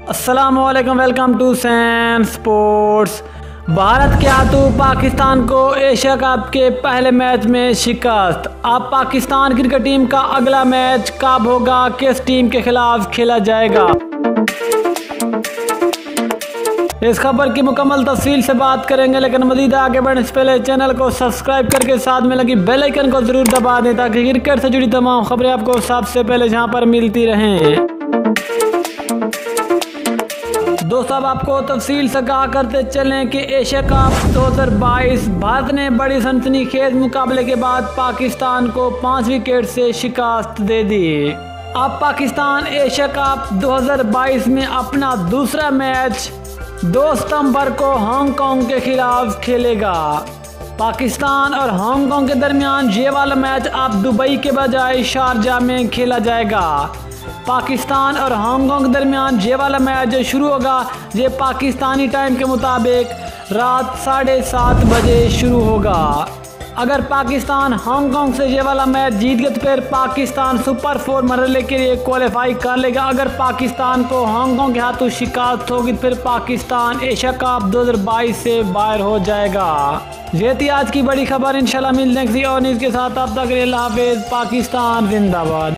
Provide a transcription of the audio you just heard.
अस्सलामुअलैकुम, welcome to San Sports. Bharat के हाथों पाकिस्तान को एशिया कप के पहले मैच में शिकस्त। अब पाकिस्तान क्रिकेट टीम का अगला मैच कब होगा, किस टीम के खिलाफ खेला जाएगा, इस खबर की मुकम्मल तफसील से बात करेंगे। लेकिन मज़ीद आगे बढ़ने से पहले चैनल को सब्सक्राइब करके साथ में लगी बेल आइकन को ज़रूर दबा दें ताकि क्रिकेट से जुड़ी तमाम खबरें आपको सबसे पहले जहां पर मिलती रहें। दोस्तों, अब आपको तफसील से कहा करते चलें कि एशिया कप 2022 भारत ने बड़ी सनसनीखेज मुकाबले के बाद पाकिस्तान को 5 विकेट से शिकस्त दे दी। अब पाकिस्तान एशिया कप 2022 में अपना दूसरा मैच 2 सितंबर को हांगकांग के खिलाफ खेलेगा। पाकिस्तान और हांगकांग के दरमियान ये वाला मैच अब दुबई के बजाय शारजाह में खेला जाएगा। पाकिस्तान और हांगकांग के दरमियान ये वाला मैच जो शुरू होगा, ये पाकिस्तानी टाइम के मुताबिक रात 7:30 बजे शुरू होगा। अगर पाकिस्तान हांगकांग से ये वाला मैच जीत गया तो फिर पाकिस्तान सुपर 4 मरहले के लिए क्वालिफाई कर लेगा। अगर पाकिस्तान को हांगकांग के हाथों शिकस्त होगी तो फिर पाकिस्तान एशिया कप 2022 से बाहर हो जाएगा। ये थी आज की बड़ी खबर। इंशाल्लाह मिलते हैं किसी और न्यूज़ के साथ। तब तक अल्लाह हाफिज़। पाकिस्तान जिंदाबाद।